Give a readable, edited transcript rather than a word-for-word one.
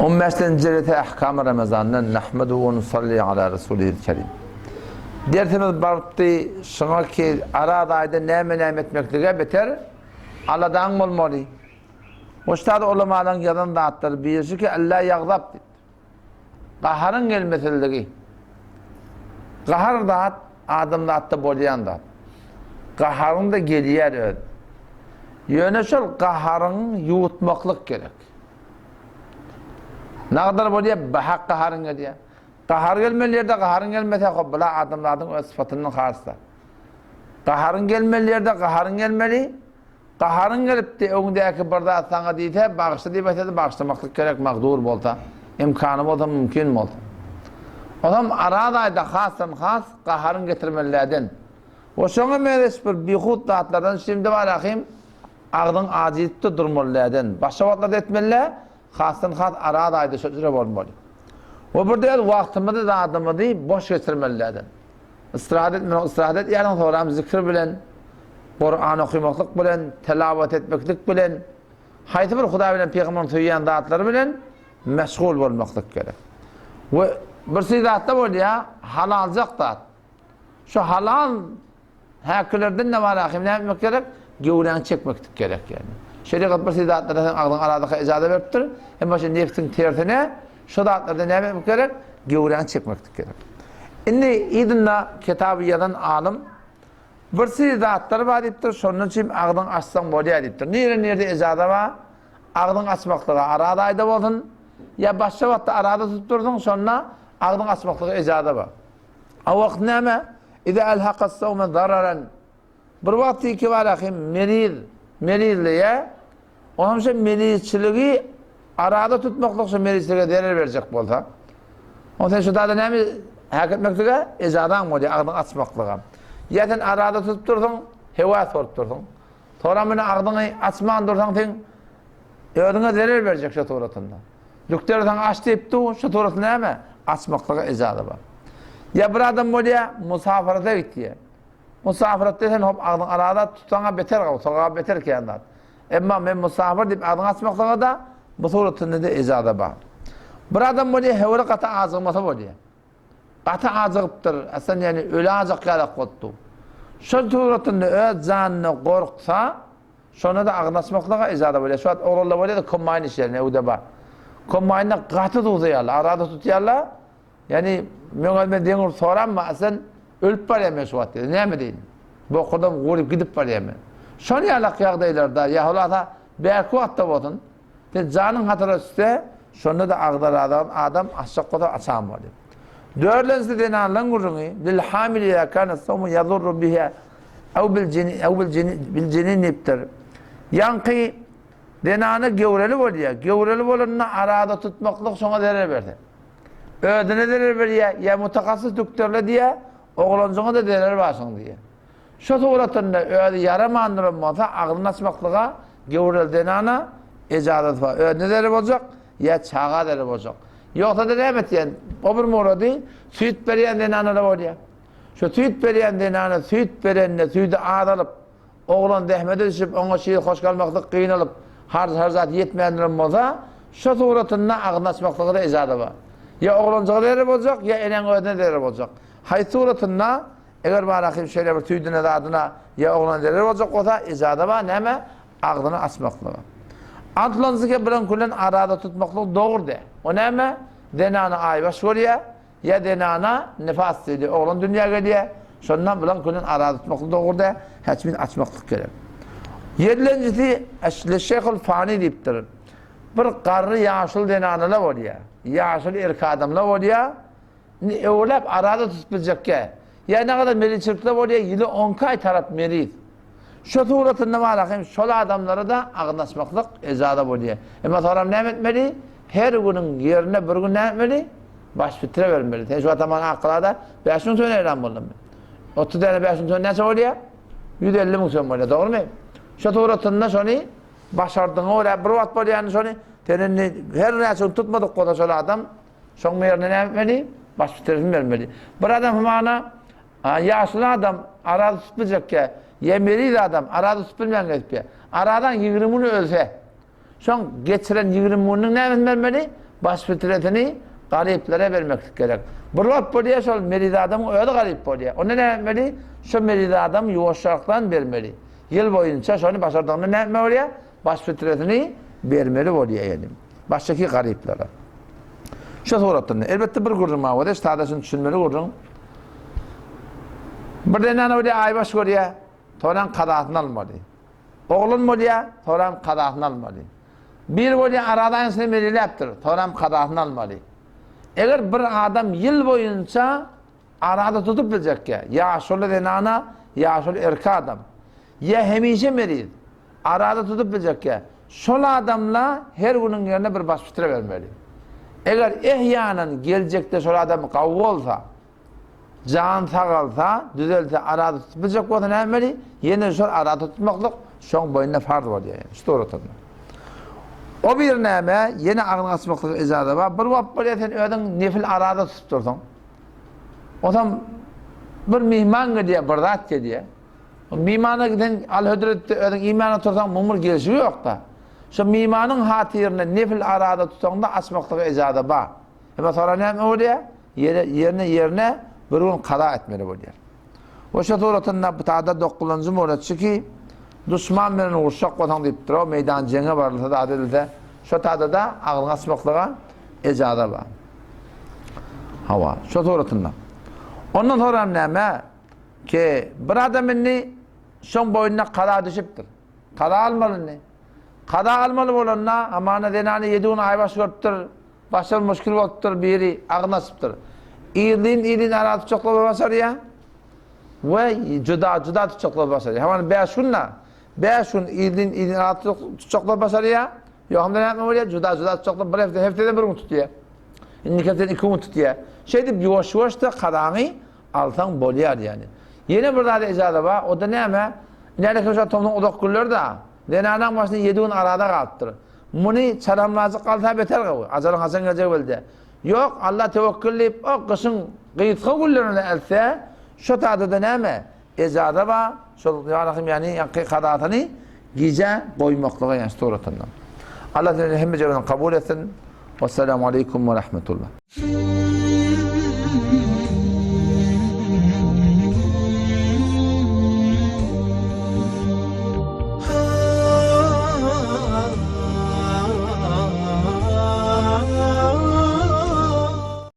15. cilete ahkam-ı Ramazan'dan nahmedu ve nusalli ala Resulihil Kerim. Dersimiz barıttı şuna ki arada ayda neyme etmekliğe beter aladan olmalı. Hoştadı ulamadan yazan dağıtları birisi ki Allah yağzap dedi. Qaharın gelmesizliği. Qahar dağıt, adam dağıttı bolayan dağıt. Qaharın da geliyer öd. Yöneşel qaharın yuğutmaklık gerek. Ne kadar bolaya bahak qaharın geliyor. Qahar gelmelerde qaharın gelmese qobbala adamların öz sıfatının xarısıdır. Qaharın gelmelerde qaharın gelmeli. Qaharın gelip de öňündäki barda saňa diýse, bagışdy diýip aýtdy, bagışlamaklyk gerek, magdur bolsa, imkany bolsa, mümkin bolsa. Adam aradaýda has qaharın getirmelerden. Oşoňa meres bir bihut zatlardan şimdi barakim agdyň ajypdy durmalardan. Başga wagtlarda etmeler, has aradaýda şöyle bolmaly. O burada wagtymyzy da adamydy boş geçirmelerden. İstirahat ýa-ni soram zikir bilen, Kur'an okumaklık bilen, telavat etmeklik bilen, haýsy bir Huda bilen Peýgamber söýýän zatlar bilen meşgul bolmaklyk gerek. Ve bir zat da bolýa, halalcak zat. Şu halal häklerden ne var ahim, ne etmek gerek? Gowran çekmeklik gerek yani. Şeriat bir zatlardan agdyň arada ijazat beripdir. Hem başa nefsiň tersine şu zatlardan ne etmek gerek? Gowran çekmeklik gerek. Indi idinna kitabı yazan alim bir zatlar var deyipdir, şonun için agdyň açsaň bolýar deyipdir. Nerede ijazat var? Agdyň açmaklygy arada aýda bolsun, ya başga wagtda arada tutturdyň, şonna agdyň açmaklygy ijazat var. O wagt näme? İza alhaqa as-sawma dararan. Bir wagt iki var ahim merizliye, onam şe merizçiligi arada tutmaklyk şu merizçilige derer berjek bolsa. Ondan şu da näme hak etmeklige ijazat bolýar agdyň açmaklygy. Ýa-da arada tutup dursaň, hewa sorup dursaň. Tora meni agdyňy açman dursaň teň öňüňe zerer berjek şu toratynda. Lükterden aç diýipdi, şu torat näme? Açmaklygy ijazat bar. Ya bir adam bolýa musafirata gitdi. Musafirat desen hop agdyň arada tutaňa beter gal, toga beter kändat. Emma men musafir diýip agdyň açmaklygy da bu toratynda da ijazat bar. Bir adam bolýa hewre gata azgymasa bolýa. Gata azgypdyr, asan yani öle azak galak gotdy. Şu toratynda öz janyny gorksa, şona da agnaşmaklyga ijazat bolýar. Şu wagt oglanlar bolýar da kombayn işlerine öwde bar. Kombaynda gaty tutýarlar, arada tutýarlar. Yani men deňir soramma, asan ölüp barýarmy şu wagt. Näme diýin? Bu kodam gorup gidip barýarmy. Şonu ýalak ýagdaýlarda ýa-da bäki wagtda bolsun, janyň hatyra üstde şonu da agdaradan adam aşak kadar açan bolýar. Dörlensi denalan gurungy lil hamil ya kana sawmu yadurru biha aw bil jinin niptir. Yanqi denany gewreli bolýar. Gewreli bolanyna arada tutmaklyk şoňa derer berdi. Ödüne derer berýär, ya mutakassys doktorlar diýär, oglanjyňa da derer başyň diýär. Şu toratynda ödi yaramandyr bolsa aglyny açmaklyga gewreli denana ijazat bar. Ödüne derer boljak, ya çaga derer boljak. Yoksa da näme diýen? O bir murady süýt berýän denana da bolýar. Şu süýt berýän denana süýt berende süýdi adalyp, oglan dehmede düşüp, oňa şeýle hoş galmaklyk gynanyp, har zat ýetmeýänler bolsa, şu suratynda agny açmaklygy da ijazat bar. Ya oglanjyga derer boljak, ya eneň ödüne derer boljak. Haý suratynda eger barakim şeýle bir tüýdüne adyna ya oglan derer boljak bolsa, ijazat bar näme? Agdyny açmaklygy. Atlanzyga bilen kulen arada tutmaklyk dogry. O näme? Denana aýbaş bolýar, ya denana nifas diýdi. Oglan dünýäge gelýär. Şondan bilen kulen arada tutmaklyk dogry, häçmin açmaklyk gerek. Ýerlenjisi Şeyhul Fani diýipdir. Bir garry ýaşyl denanalar bolýar. Ýaşyl erki adamlar bolýar. Öwlep arada tutup biljekke. Ya ne kadar meriçlikler bolýar, ýyly 10 aý tarap meriç. Şu suratynda barakim şol adamlara da agnaşmaklyk ijazat bolýar. Emma soram näme etmeli? Her günün yerine bir gün näme etmeli? Baş bitire bermeli. Şu ataman aklada 5 gün sonra elan boldum. 30 tane 5 gün sonra näçe bolýar? 150 min soň bolýar, dogrymy? Şu suratynda şonu başardyň ora bir wagt bolýan şonu tenini her näçe tutmadyk goda şol adam şoň ýerine näme etmeli? Baş bitirip bermeli. Bir adam hemana ýaşly adam arada tutmajakke Yemeri adam arada tutulmayan geçip aradan 20'ünü ölse. Son geçiren 20'ünün ne vermeli? baş fitretini gariplere vermek gerek. Bir vakt bolýar şol meride adam öyle garip bolýar. Onu ne etmeli? Şu meride adam yuvaşaktan vermeli. Yıl boyunca şonu başardığında ne etmeli bolýar? Baş fitretini vermeli bolýar yani. Başdaki gariplere. Şu soratdan elbette bir gurrun var. Oda stadasını düşünmeli gurrun. Bir denen öyle aybaş görüyor. Toran kadatını almalı. Oğlun bolýar, toran kadatını almalı. Bir bolýar aradan seni belirlepdir. Toran kadatını almalı. Eğer bir adam yıl boyunca arada tutup bilecek ya şöyle denana ya şöyle erkek adam ya hemişe merid arada tutup bilecek şöyle adamla her günün yerine bir baş fitre vermeli. Eğer ehyanen gelecekte şöyle adam kavga olsa can sağalsa düzelse arada tutup bilecek olsa ne yapmalı? Yine şöyle arada tutmaklık şon boyuna farz var yani. İşte ortada. O bir neme yine ağın asmaklık izadı var. Bir vap böyle sen ödün nefil arada tuturdun. O zaman bir mihman gidiyor, bir zat gidiyor. O mihmana giden al-hüdrette ödün imana tutursan mumur gelişi yok da. Şu mihmanın hatirine nefil arada tutursan da asmaklık izadı var. Ama sonra ne oluyor? Yerine bir gün kada etmeli oluyor. O şatoratında bir tane dokulancım uğraştı ki düşman bilen uğraşak kotan deyip duruyor. Meydan cenge varlığı da adilde. Şu tadı da ağın asmaklığa ecada var. Hava. Şu soratında. Ondan sonra neme? Ki bir adamın son boyunna kada düşüptür. Kada almalı ne? Kada almalı olanla amana denani yediğin aybaş görüptür. Başarı müşkül oluptur biri ağın asıptır. İyiliğin arada tutacaklığı basar ya. Ve cüda tutacaklığı basar ya. Hemen beşunla. Beşun iyiliğin arada tutacaklığı basar ya. Yok hem de ne yapma oluyor? Cüda tutacaklığı bir heftede bir gün tutuyor. İndikatörün 2 gün tutuyor. Şey deyip yavaş da kadanı altan bolýar yani. Yine burada da icada var. O da ne ama? Nerede köşe tomdan odak gülür da. Denanan başında 7 gün arada kalıptır. Bunu çaramlazı kalta beter kavur. Azalan Hasan gelecek bildi. Yok Allah tevekkülleyip o kışın gıyıtka güllerine else şu tadı da ne ama? Icada var. Şu yani yankı kadatını gece koymaklığa yani storatından. Allah hem cebeden kabul etsin. Vesselamu aleyküm ve rahmetullah.